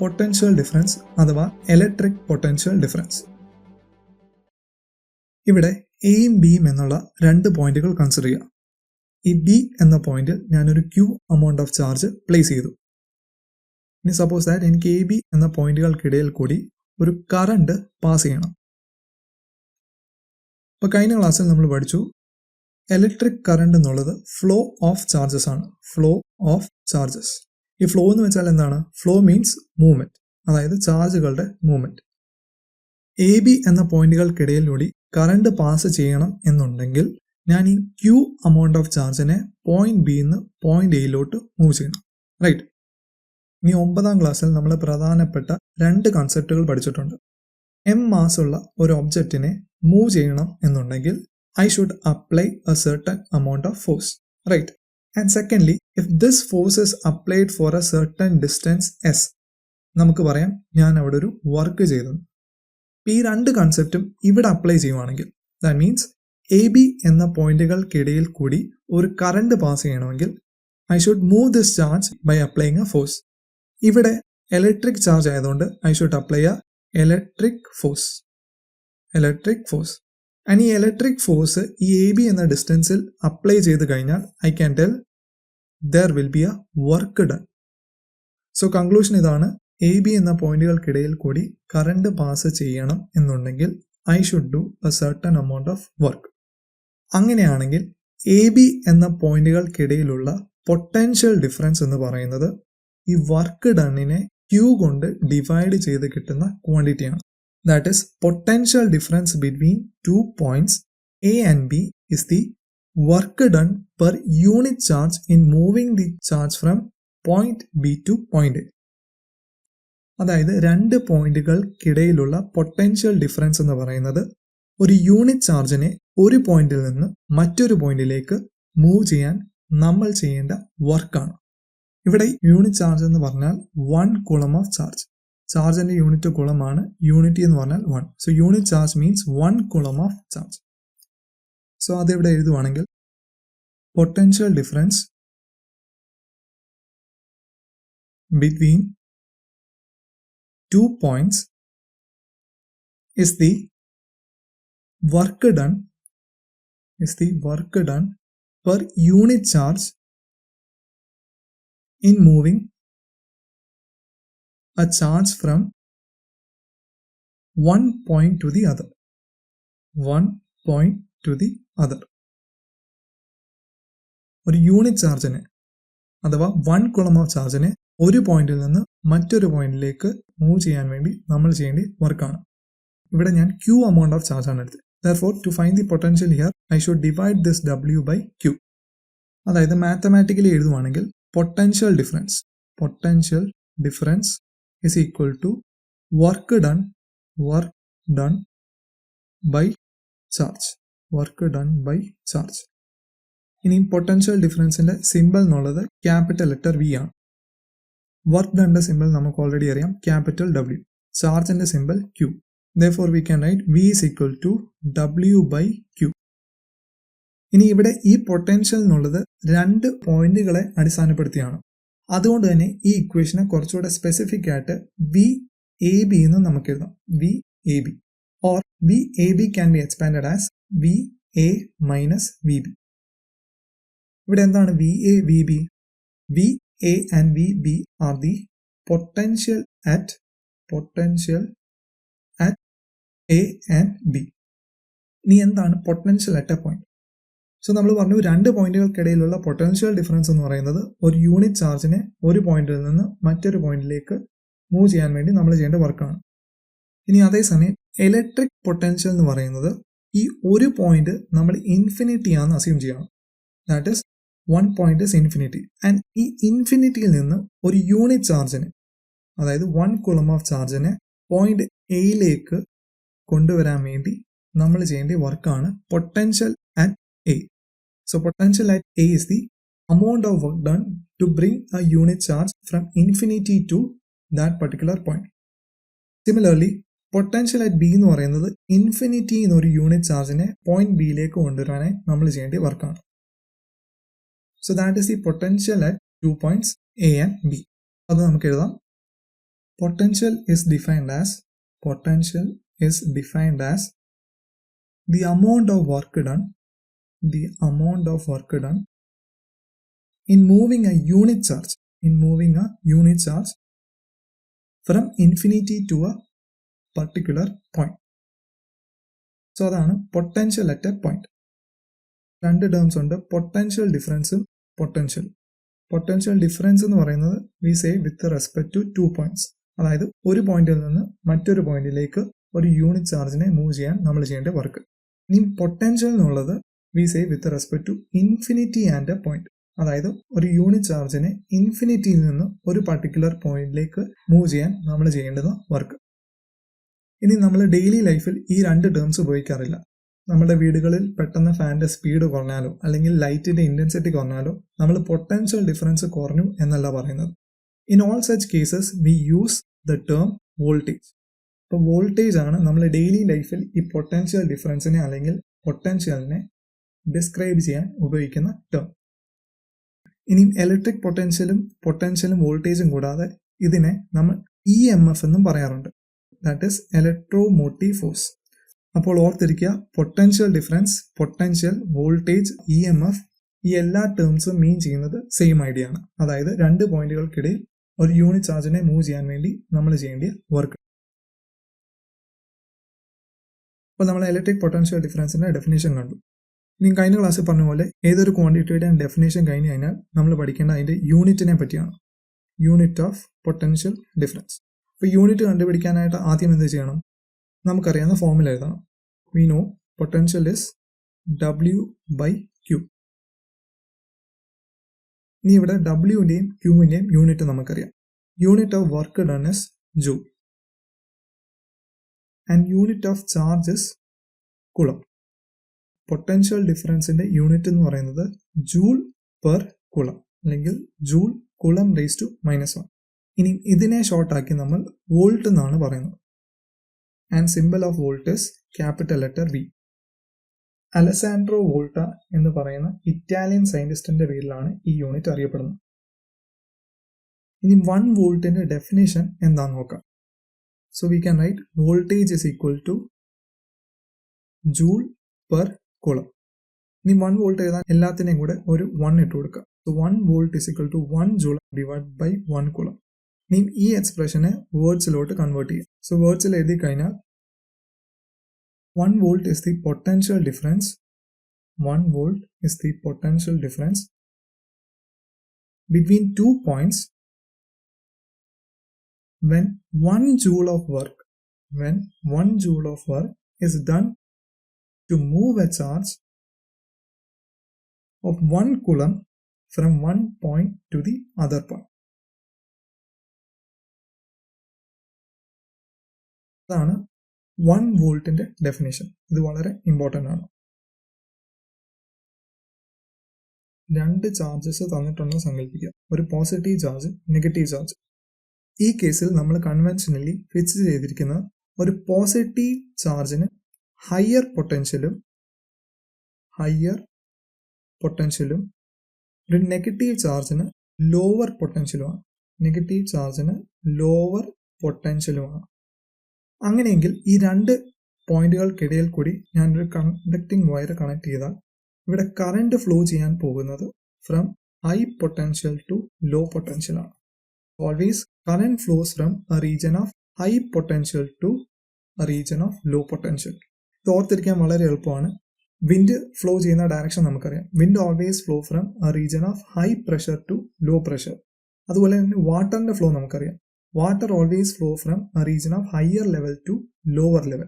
Potential difference അഥവാ electric potential difference. ഇവിടെ എയും ബിയും എന്നുള്ള രണ്ട് പോയിന്റുകൾ കൺസിഡർ ചെയ്യാം. ഈ ബി എന്ന പോയിന്റിൽ ഞാനൊരു q amount of charge place ചെയ്തു. ഇനി സപ്പോസ് ദാറ്റ് എനിക്ക് എ ബി എന്ന പോയിന്റുകൾക്കിടയിൽ കൂടി ഒരു കറണ്ട് പാസ് ചെയ്യണം. അപ്പോൾ കഴിഞ്ഞ ക്ലാസ്സിൽ നമ്മൾ പഠിച്ചു ഇലക്ട്രിക് കറണ്ട് എന്നുള്ളത് ഫ്ലോ ഓഫ് ചാർജസ് ആണ്. Flow of charges. ഈ ഫ്ലോ എന്ന് വെച്ചാൽ എന്താണ്? ഫ്ലോ മീൻസ് മൂവ്മെന്റ്, അതായത് ചാർജുകളുടെ മൂവ്മെന്റ്. എ ബി എന്ന പോയിന്റുകൾക്കിടയിലൂടെ കറണ്ട് പാസ് ചെയ്യണം എന്നുണ്ടെങ്കിൽ ഞാൻ ഈ ക്യൂ അമൗണ്ട് ഓഫ് ചാർജിനെ പോയിന്റ് ബി നിന്ന് പോയിന്റ് എയിലോട്ട് മൂവ് ചെയ്യണം. റൈറ്റ്. ഇനി 9ാം ക്ലാസ്സിൽ നമ്മൾ പ്രധാനപ്പെട്ട രണ്ട് കൺസെപ്റ്റുകൾ പഠിച്ചിട്ടുണ്ട്. എം മാസ് ഉള്ള ഒരു ഒബ്ജക്റ്റിനെ മൂവ് ചെയ്യണം എന്നുണ്ടെങ്കിൽ I should apply a certain amount of force, right? And secondly, if this force is applied for a certain distance s, നമുക്ക് പറയാം ഞാൻ അവിടെ ഒരു വർക്ക് ചെയ്തു. ഈ രണ്ട് കൺസെപ്റ്റും ഇവിടെ അപ്ലൈ ചെയ്യുവാണെങ്കിൽ ദാറ്റ് മീൻസ് എ ബി എന്ന പോയിന്റുകൾക്കിടയിൽ കൂടി ഒരു കറണ്ട് പാസ് ചെയ്യണമെങ്കിൽ I should move this charge by applying a force. ഇവിടെ ഇലക്ട്രിക് ചാർജ് ആയതുകൊണ്ട് I should apply a electric force. Electric force. And ഈ ഇലക്ട്രിക് ഫോഴ്സ് ഈ എ ബി എന്ന ഡിസ്റ്റൻസിൽ അപ്ലൈ ചെയ്ത് കഴിഞ്ഞാൽ I can tell there will be a work done. So conclusion ഇതാണ്, A B എന്ന പോയിന്റുകൾക്കിടയിൽ കൂടി കറണ്ട് പാസ് ചെയ്യണം എന്നുണ്ടെങ്കിൽ I should do a certain amount of work. അങ്ങനെയാണെങ്കിൽ എ ബി എന്ന പോയിന്റുകൾക്കിടയിലുള്ള പൊട്ടൻഷ്യൽ ഡിഫറൻസ് എന്ന് പറയുന്നത് ഈ വർക്ക് ഡണ്ണിനെ ക്യൂ കൊണ്ട് ഡിവൈഡ് ചെയ്ത് കിട്ടുന്ന ക്വാണ്ടിറ്റിയാണ്. That is, potential difference between 2 points A and B is the work done per unit charge in moving the charge from point B to point A. അതായത് രണ്ട് പോയിന്റുകൾക്കിടയിലുള്ള potential difference എന്ന് പറയുന്നത് ഒരു unit ചാർജിനെ ഒരു പോയിന്റിൽ നിന്ന് മറ്റൊരു പോയിന്റിലേക്ക് മൂവ് ചെയ്യാൻ നമ്മൾ ചെയ്യേണ്ട വർക്കാണ്. ഇവിടെ യൂണിറ്റ് ചാർജ് എന്ന് പറഞ്ഞാൽ 1 കൂളം ഓഫ് ചാർജ്. ചാർജിന്റെ യൂണിറ്റ് കുളമാണ്, യൂണിറ്റി എന്ന് പറഞ്ഞാൽ 1. So unit charge means 1 coulomb of charge. So അതിവിടെ എഴുതുവാണെങ്കിൽ potential difference between 2 points is the work done per unit charge in moving a charge from one point to the other. ഒരു unit ചാർജിനെ അഥവാ 1 coulomb of ചാർജിനെ ഒരു പോയിന്റിൽ നിന്ന് മറ്റൊരു പോയിന്റിലേക്ക് മൂവ് ചെയ്യാൻ വേണ്ടി നമ്മൾ ചെയ്യേണ്ട വർക്കാണ്. ഇവിടെ ഞാൻ ക്യൂ അമൗണ്ട് ഓഫ് ചാർജ് ആണ് എടുത്തത്. Therefore, to find the potential here, I should divide this W by Q. അതായത് മാത്തമാറ്റിക്കലി എഴുതുവാണെങ്കിൽ potential difference is equal to work done by charge. ഇനി പൊട്ടൻഷ്യൽ ഡിഫറൻസിന്റെ സിമ്പിൾ എന്നുള്ളത് ക്യാപിറ്റൽ ലെറ്റർ വി ആണ്. Work ഡണ്ണിന്റെ symbol നമുക്ക് ഓൾറെഡി അറിയാം, capital W. ചാർജിന്റെ symbol Q. Therefore we can write V is equal to W by Q. ഇനി ഇവിടെ ഈ പൊട്ടൻഷ്യൽ എന്നുള്ളത് രണ്ട് പോയിന്റുകളെ അടിസ്ഥാനപ്പെടുത്തിയാണ്. അതുകൊണ്ട് തന്നെ ഈ ഇക്വേഷനെ കുറച്ചുകൂടെ സ്പെസിഫിക് ആയിട്ട് വി എ ബി എന്ന് നമുക്ക് എഴുതാം. V A B or V A B can be expanded as V A minus V B. ഇവിടെ എന്താണ് V A V B? V A and V B are the potential at A and B. ഇനി എന്താണ് potential at a point? So നമ്മൾ പറഞ്ഞു രണ്ട് പോയിന്റുകൾക്കിടയിലുള്ള potential difference എന്ന് പറയുന്നത് ഒരു യൂണിറ്റ് ചാർജിനെ ഒരു പോയിന്റിൽ നിന്ന് മറ്റൊരു പോയിന്റിലേക്ക് മൂവ് ചെയ്യാൻ വേണ്ടി നമ്മൾ ചെയ്യേണ്ട വർക്കാണ്. ഇനി അതേസമയം ഇലക്ട്രിക് പൊട്ടൻഷ്യൽ എന്ന് പറയുന്നത് ഈ ഒരു പോയിന്റ് നമ്മൾ ഇൻഫിനിറ്റി ആണെന്ന് അസ്യൂം ചെയ്യണം. That is 1 point is infinity. And ഈ ഇൻഫിനിറ്റിയിൽ നിന്ന് ഒരു യൂണിറ്റ് ചാർജിനെ അതായത് 1 കൂളം ഓഫ് ചാർജിനെ പോയിന്റ് എയിലേക്ക് കൊണ്ടുവരാൻ വേണ്ടി നമ്മൾ ചെയ്യേണ്ട വർക്കാണ് potential at A. So potential at A is the amount of work done to bring a unit charge from infinity to that particular point. Similarly, potential at B എന്ന് പറയുന്നത് infinity എന്നൊരു യൂണിറ്റ് ചാർജിനെ പോയിന്റ് ബിയിലേക്ക് കൊണ്ടുവരാനായി നമ്മൾ ചെയ്യേണ്ട വർക്കാണ്. So that is the potential at 2 points A and B. അത് നമുക്ക് എഴുതാം Potential is defined as the amount of work done in moving a unit charge from infinity to a particular point. So അതാണ് potential at a point. രണ്ട് terms ഉണ്ട്, potential ഡിഫറൻസും potential difference എന്ന് പറയുന്നത് we say with respect to 2 points. അതായത് ഒരു പോയിന്റിൽ നിന്ന് മറ്റൊരു പോയിന്റിലേക്ക് ഒരു യൂണിറ്റ് ചാർജിനെ മൂവ് ചെയ്യാൻ നമ്മൾ ചെയ്യേണ്ട വർക്ക്. ഇനി പൊട്ടൻഷ്യൽ എന്നുള്ളത് we say with respect to infinity and a point. അതായത് ഒരു യൂണിറ്റ് ചാർജിനെ ഇൻഫിനിറ്റിയിൽ നിന്ന് ഒരു പർട്ടിക്കുലർ പോയിന്റിലേക്ക് മൂവ് ചെയ്യാൻ നമ്മൾ ചെയ്യേണ്ടത് വർക്ക്. ഇനി നമ്മൾ ഡെയിലി ലൈഫിൽ ഈ രണ്ട് ടേംസ് ഉപയോഗിക്കാറില്ല. നമ്മുടെ വീടുകളിൽ പെട്ടെന്ന് ഫാൻ്റെ സ്പീഡ് കുറഞ്ഞാലോ അല്ലെങ്കിൽ ലൈറ്റിന്റെ ഇന്റൻസിറ്റി കുറഞ്ഞാലോ നമ്മൾ പൊട്ടൻഷ്യൽ ഡിഫറൻസ് കുറഞ്ഞു എന്നല്ല പറയുന്നത്. In all such cases we use the term voltage. ഇപ്പോൾ വോൾട്ടേജ് ആണ് നമ്മൾ ഡെയിലി ലൈഫിൽ ഈ പൊട്ടൻഷ്യൽ ഡിഫറൻസിനെ അല്ലെങ്കിൽ പൊട്ടൻഷ്യലിനെ ഡിസ്ക്രൈബ് ചെയ്യാൻ ഉപയോഗിക്കുന്ന ടേം. ഇനി ഇലക്ട്രിക് പൊട്ടൻഷ്യലും വോൾട്ടേജും കൂടാതെ ഇതിനെ നമ്മൾ EMF എന്നും പറയാറുണ്ട്. That is electromotive force. അപ്പോൾ ഓർത്തിരിക്കുക, potential difference, potential, voltage, EMF ഈ എല്ലാ ടേംസും മീൻ ചെയ്യുന്നത് സെയിം ഐഡിയ ആണ്. അതായത് രണ്ട് പോയിന്റുകൾക്കിടയിൽ ഒരു യൂണിറ്റ് ചാർജിനെ മൂവ് ചെയ്യാൻ വേണ്ടി നമ്മൾ ചെയ്യേണ്ട വർക്ക്. അപ്പോൾ നമ്മൾ ഇലക്ട്രിക് പൊട്ടൻഷ്യൽ ഡിഫറൻസിന്റെ ഡെഫിനേഷൻ കണ്ടു. ഇനി കഴിഞ്ഞ ക്ലാസ്സിൽ പറഞ്ഞ പോലെ ഏതൊരു ക്വാണ്ടിറ്റിയുടെ ഡെഫിനേഷൻ കഴിഞ്ഞ് കഴിഞ്ഞാൽ നമ്മൾ പഠിക്കേണ്ട അതിന്റെ യൂണിറ്റിനെ പറ്റിയാണ്. Unit of potential difference. അപ്പോൾ യൂണിറ്റ് കണ്ടുപിടിക്കാനായിട്ട് ആദ്യം എന്ത് ചെയ്യണം? നമുക്കറിയാവുന്ന ഫോർമുല എഴുതണം. We know potential is W/Q. ഇനി ഇവിടെ ഡബ്ല്യുവിന്റെയും ക്യൂവിന്റെയും യൂണിറ്റ് നമുക്കറിയാം. Unit of work done is joule and unit of charge is കുളം. പൊട്ടൻഷ്യൽ ഡിഫറൻസിന്റെ യൂണിറ്റ് എന്ന് പറയുന്നത് ജൂൾ പെർ കുളം അല്ലെങ്കിൽ ജൂൾ കുളം റേസ് ടു -1. ഇനി ഇതിനെ ഷോർട്ടാക്കി നമ്മൾ വോൾട്ട് എന്നാണ് പറയുന്നത്. And symbol of volt is capital letter V. Alessandro Volta എന്ന് പറയുന്ന ഇറ്റാലിയൻ സയന്റിസ്റ്റിന്റെ പേരിലാണ് ഈ യൂണിറ്റ് അറിയപ്പെടുന്നത്. ഇനി 1 വോൾട്ടിന്റെ ഡെഫിനേഷൻ എന്താന്ന് നോക്കാം. So we can write voltage is equal to joule per കുളം. ഇനി 1 വോൾട്ട് എഴുതാൻ എല്ലാത്തിനെയും കൂടെ ഒരു 1 ഇട്ട് കൊടുക്കുക. So 1 volt is equal to 1 joule divide by 1 coulomb. ഇനി ഈ എക്സ്പ്രഷനെ വേർഡ്സിലോട്ട് കൺവേർട്ട് ചെയ്യാം. സോ വേർഡ്സിൽ എഴുതി കഴിഞ്ഞാൽ 1 volt is the potential difference. 1 volt is the potential difference between 2 points when 1 joule of work is done to move a charge of 1 coulomb from one point to the other point. അതാണ് 1 വോൾട്ടിന്റെ definition. ഇത് വളരെ important ആണ്. രണ്ട് charges തന്നിട്ടുണ്ടെന്ന് സങ്കല്പിക്കുക. ഒരു positive charge, negative charge. ഈ കേസിൽ നമ്മൾ കൺവെൻഷനലി ഫിക്സ് ചെയ്തിരിക്കുന്നത് ഒരു പോസിറ്റീവ് ചാർജിന് ഹയർ പൊട്ടൻഷ്യലും ഒരു നെഗറ്റീവ് ചാർജിന് ലോവർ പൊട്ടൻഷ്യലുമാണ്. അങ്ങനെയെങ്കിൽ ഈ രണ്ട് പോയിന്റുകൾക്കിടയിൽ കൂടി ഞാനൊരു കണ്ടക്ടിങ് വയർ കണക്ട് ചെയ്താൽ ഇവിടെ കറണ്ട് ഫ്ലോ ചെയ്യാൻ പോകുന്നത് from high potential to low potential ആണ്. Always current flows from a region of high potential to a region of low potential. ഇത് ഓർത്തിരിക്കാൻ വളരെ എളുപ്പമാണ്. വിൻഡ് ഫ്ലോ ചെയ്യുന്ന ഡയറക്ഷൻ നമുക്കറിയാം. Wind always flow from a region of high pressure to low pressure. അതുപോലെ തന്നെ വാട്ടറിന്റെ ഫ്ലോ നമുക്കറിയാം. Water always flow from a region of higher level to lower level.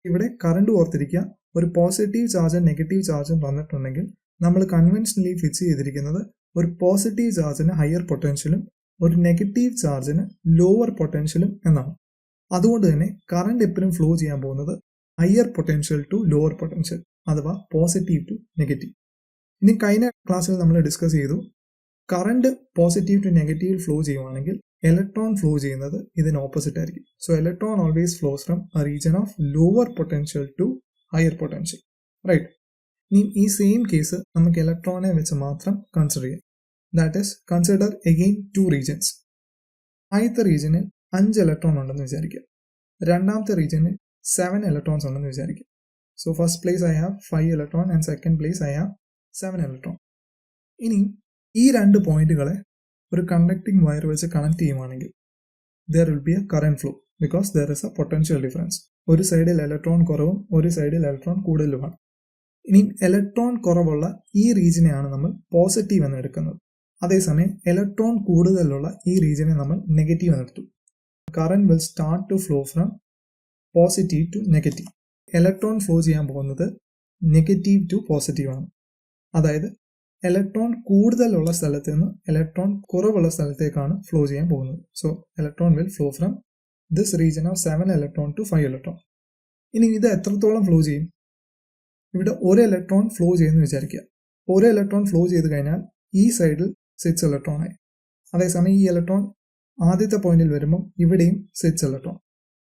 ഇവിടെ കറണ്ട് ഓർത്തിരിക്കുക. ഒരു പോസിറ്റീവ് ചാർജും നെഗറ്റീവ് ചാർജും തന്നിട്ടുണ്ടെങ്കിൽ നമ്മൾ കൺവെൻഷനലി ഫിക്സ് ചെയ്തിരിക്കുന്നത് ഒരു പോസിറ്റീവ് ചാർജിന് ഹയർ പൊട്ടൻഷ്യലും ഒരു നെഗറ്റീവ് ചാർജിന് ലോവർ പൊട്ടൻഷ്യലും എന്നാണ്. അതുകൊണ്ട് തന്നെ കറണ്ട് എപ്പോഴും ഫ്ലോ ചെയ്യാൻ പോകുന്നത് higher potential to lower potential അഥവാ പോസിറ്റീവ് ടു നെഗറ്റീവ്. ഇനി കഴിഞ്ഞ ക്ലാസ്സിൽ നമ്മൾ ഡിസ്കസ് ചെയ്തു current positive to negative flow ചെയ്യുവാണെങ്കിൽ ഇലക്ട്രോൺ ഫ്ലോ ചെയ്യുന്നത് ഇതിന് ഓപ്പോസിറ്റ് ആയിരിക്കും. So electron always flows from a region of lower potential to higher potential, right? ഇനി ഈ സെയിം കേസ് നമുക്ക് ഇലക്ട്രോണെ വെച്ച് മാത്രം കൺസിഡർ ചെയ്യാം. That is consider again 2 regions. ആദ്യത്തെ റീജിയനിൽ 5 ഇലക്ട്രോൺ ഉണ്ടെന്ന് വിചാരിക്കുക. രണ്ടാമത്തെ റീജിയനിൽ 7 ഇലക്ട്രോൺസ് ഉണ്ടെന്ന് വിചാരിക്കുക. So first place I have 5 electron and second place I have 7 electron. ഇനി ഈ രണ്ട് പോയിന്റുകളെ ഒരു കണ്ടക്ടിങ് വയർ വെച്ച് കണക്ട് ചെയ്യുവാണെങ്കിൽ there will be a current flow because there is a potential difference. ഒരു സൈഡിൽ ഇലക്ട്രോൺ കുറവും ഒരു സൈഡിൽ ഇലക്ട്രോൺ കൂടുതലുമാണ്. ഇനി ഇലക്ട്രോൺ കുറവുള്ള ഈ റീജിയനെയാണ് നമ്മൾ പോസിറ്റീവ് എന്ന് എടുക്കുന്നത്. അതേസമയം ഇലക്ട്രോൺ കൂടുതലുള്ള ഈ റീജിയനെ നമ്മൾ നെഗറ്റീവ് എന്ന് എടുത്തു. Current will start to flow from positive to negative. Electron flow ചെയ്യാൻ പോകുന്നത് നെഗറ്റീവ് ടു പോസിറ്റീവ് ആണ്. അതായത് ഇലക്ട്രോൺ കൂടുതലുള്ള സ്ഥലത്ത് നിന്ന് ഇലക്ട്രോൺ കുറവുള്ള സ്ഥലത്തേക്കാണ് ഫ്ലോ ചെയ്യാൻ പോകുന്നത്. So electron will flow from this region of 7 electron to 5 electron. ഇനി ഇത് എത്രത്തോളം ഫ്ലോ ചെയ്യും? ഇവിടെ ഒരു ഇലക്ട്രോൺ ഫ്ലോ ചെയ്യുന്നു വിചാരിക്കുക. ഒരു ഇലക്ട്രോൺ ഫ്ലോ ചെയ്ത് കഴിഞ്ഞാൽ ഈ സൈഡിൽ 6 ഇലക്ട്രോൺ ആയി. അതേസമയം ഈ ഇലക്ട്രോൺ ആദ്യത്തെ പോയിന്റിൽ വരുമ്പോൾ ഇവിടെയും 6 electron.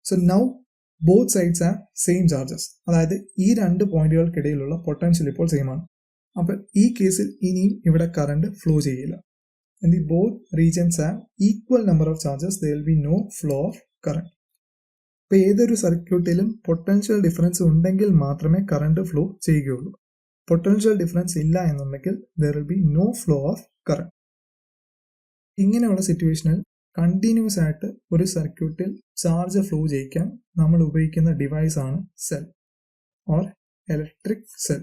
So now both sides have same charges. അതായത് ഈ രണ്ട് പോയിന്റുകൾക്കിടയിലുള്ള പൊട്ടൻഷ്യൽ ഇപ്പോൾ സെയിം ആണ്. അപ്പോൾ ഈ കേസിൽ ഇനിയും ഇവിടെ കറണ്ട് ഫ്ലോ ചെയ്യില്ല. The both regions have equal number of charges, there will be no flow of current. ഇപ്പോൾ ഏതൊരു സർക്യൂട്ടിലും പൊട്ടൻഷ്യൽ ഡിഫറൻസ് ഉണ്ടെങ്കിൽ മാത്രമേ കറണ്ട് ഫ്ലോ ചെയ്യുകയുള്ളൂ. പൊട്ടൻഷ്യൽ ഡിഫറൻസ് ഇല്ല എന്നുണ്ടെങ്കിൽ there will be no flow of current. ഇങ്ങനെയുള്ള സിറ്റുവേഷനിൽ കണ്ടിന്യൂസ് ആയിട്ട് ഒരു സർക്യൂട്ടിൽ ചാർജ് ഫ്ലോ ചെയ്യിക്കാൻ നമ്മൾ ഉപയോഗിക്കുന്ന ഡിവൈസ് ആണ് cell or electric cell.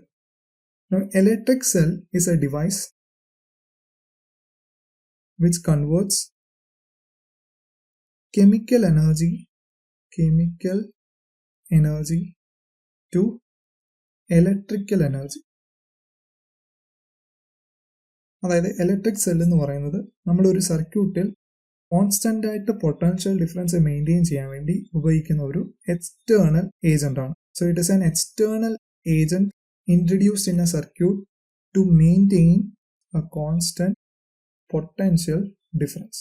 Now, electric cell is a device which converts chemical energy to electrical energy. അതായത് ഇലക്ട്രിക് സെൽ എന്ന് പറയുന്നത് നമ്മളൊരു സർക്യൂട്ടിൽ കോൺസ്റ്റന്റ് ആയിട്ട് പൊട്ടൻഷ്യൽ ഡിഫറൻസ് മെയിൻറ്റെയിൻ ചെയ്യാൻ വേണ്ടി ഉപയോഗിക്കുന്ന ഒരു എക്സ്റ്റേണൽ ഏജന്റ് ആണ്. So it is an external agent introduced in a circuit to maintain a constant potential difference.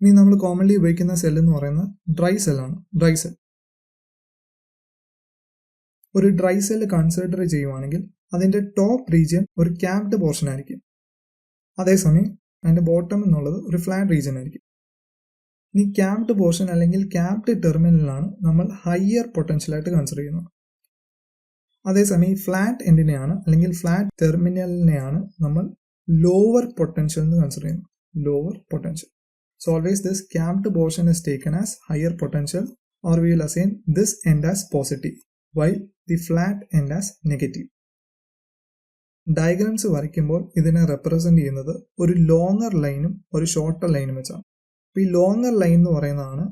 ഇനി നമ്മൾ കോമൺലി ഉപയോഗിക്കുന്ന സെൽ എന്ന് പറയുന്നത് ഡ്രൈ സെല്ലാണ്. ഡ്രൈ സെൽ, ഒരു ഡ്രൈ സെൽ കൺസിഡർ ചെയ്യുവാണെങ്കിൽ അതിന്റെ ടോപ്പ് റീജിയൻ ഒരു ക്യാപ്ഡ് പോർഷൻ ആയിരിക്കും. അതേസമയം അതിന്റെ ബോട്ടം എന്നുള്ളത് ഒരു ഫ്ലാറ്റ് റീജിയൻ ആയിരിക്കും. ഇനി ക്യാപ്ഡ് പോർഷൻ അല്ലെങ്കിൽ ക്യാപ്ഡ് ടെർമിനലാണ് നമ്മൾ ഹയർ പൊട്ടൻഷ്യലായിട്ട് കൺസിഡർ ചെയ്യുന്നത്. അതേസമയം ഈ ഫ്ലാറ്റ് എൻഡിനെയാണ് അല്ലെങ്കിൽ ഫ്ലാറ്റ് ടെർമിനലിനെയാണ് നമ്മൾ ലോവർ പൊട്ടൻഷ്യൽ എന്ന് കൺസിഡർ ചെയ്യുന്നത്. Lower potential. So always this capped portion is taken as higher potential or we will assign this end as positive while the flat end as negative. Diagrams വരയ്ക്കുമ്പോൾ ഇതിനെ represent ചെയ്യുന്നത് ഒരു longer ലൈനും ഒരു shorter ലൈനും വെച്ചാണ്. ഈ ലോങ്ങർ ലൈൻ എന്ന് പറയുന്നതാണ്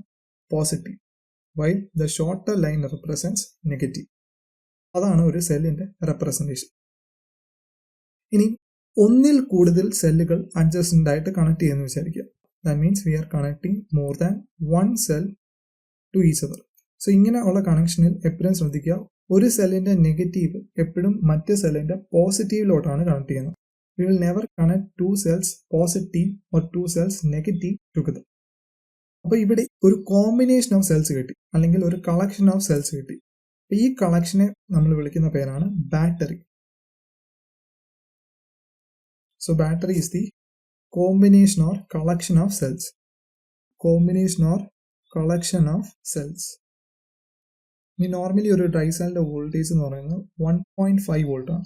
positive while the shorter line represents negative. അതാണ് ഒരു സെല്ലിന്റെ റെപ്രസെന്റേഷൻ. ഇനി ഒന്നിൽ കൂടുതൽ സെല്ലുകൾ അഡ്ജസ്റ്റന്റ് ആയിട്ട് കണക്ട് ചെയ്യുന്നു വിചാരിക്കുക. That means we are connecting more than one cell to each other. So ഇങ്ങനെയുള്ള കണക്ഷനിൽ എപ്പോഴും ശ്രദ്ധിക്കുക, ഒരു സെല്ലിന്റെ നെഗറ്റീവ് എപ്പോഴും മറ്റേ സെല്ലിന്റെ പോസിറ്റീവിലോട്ടാണ് കണക്ട് ചെയ്യുന്നത്. We will never connect two cells positive or two cells negative together. അപ്പോൾ ഇവിടെ ഒരു കോമ്പിനേഷൻ ഓഫ് സെൽസ് കിട്ടി അല്ലെങ്കിൽ ഒരു കളക്ഷൻ ഓഫ് സെൽസ് കിട്ടി. ഈ കളക്ഷനെ നമ്മൾ വിളിക്കുന്ന പേരാണ് battery. So battery is the combination or collection of cells. Combination or collection of cells. ഇനി നോർമലി ഒരു ഡ്രൈ സെല്ലിന്റെ വോൾട്ടേജ് എന്ന് പറയുന്നത് 1.5 വോൾട്ട് ആണ്.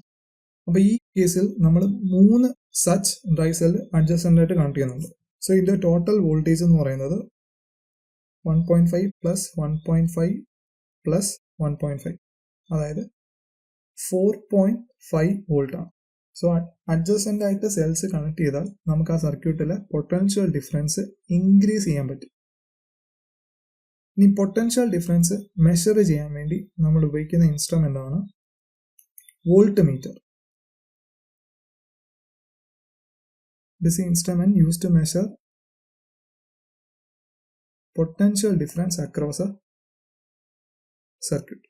അപ്പോൾ ഈ കേസിൽ നമ്മൾ 3 സച്ച് ഡ്രൈ സെൽ അഡ്ജസ്റ്റന്റ് ആയിട്ട് കണക്ട് ചെയ്യുന്നുണ്ട്. സോ ഇതിന്റെ ടോട്ടൽ വോൾട്ടേജ് എന്ന് പറയുന്നത് 1.5 പ്ലസ് 1.5 പ്ലസ് 1.5 അതായത് 4.5 വോൾട്ട് ആണ്. സോ അഡ്ജസ്റ്റന്റ് ആയിട്ട് സെൽസ് കണക്ട് ചെയ്താൽ നമുക്ക് ആ സർക്യൂട്ടിലെ പൊട്ടൻഷ്യൽ ഡിഫറൻസ് ഇൻക്രീസ് ചെയ്യാൻ പറ്റും. ഇനി പൊട്ടൻഷ്യൽ ഡിഫറൻസ് മെഷർ ചെയ്യാൻ വേണ്ടി നമ്മൾ ഉപയോഗിക്കുന്ന ഇൻസ്ട്രുമെന്റ് ആണ് volt meter. This instrument used to measure potential difference across a circuit.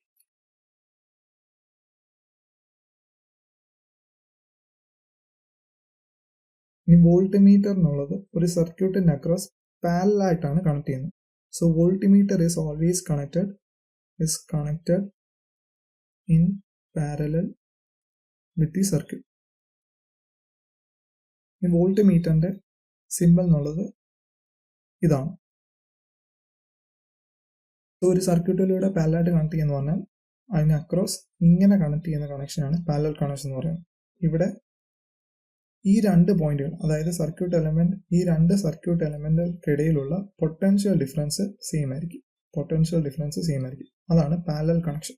ഇനി വോൾട്ട് മീറ്റർ എന്നുള്ളത് ഒരു സർക്യൂട്ടിന്റെ അക്രോസ് പാരലൽ ആയിട്ടാണ് കണക്ട് ചെയ്യുന്നത്. So volt meter is always connected in parallel with the circuit. ഈ വോൾട്ട് മീറ്ററിന്റെ സിമ്പിൾ എന്നുള്ളത് ഇതാണ്. ഒരു സർക്യൂട്ടിലൂടെ പാരലലായിട്ട് കണക്ട് ചെയ്യുന്ന പറഞ്ഞാൽ അതിന് അക്രോസ് ഇങ്ങനെ കണക്ട് ചെയ്യുന്ന കണക്ഷനാണ് പാരലൽ കണക്ഷൻ എന്ന് പറയുന്നത്. ഇവിടെ ഈ രണ്ട് പോയിന്റുകൾ, അതായത് ഈ രണ്ട് സർക്യൂട്ട് എലമെന്റുകൾക്കിടയിലുള്ള പൊട്ടൻഷ്യൽ ഡിഫറൻസ് സെയിം ആയിരിക്കും. അതാണ് പാരലൽ കണക്ഷൻ.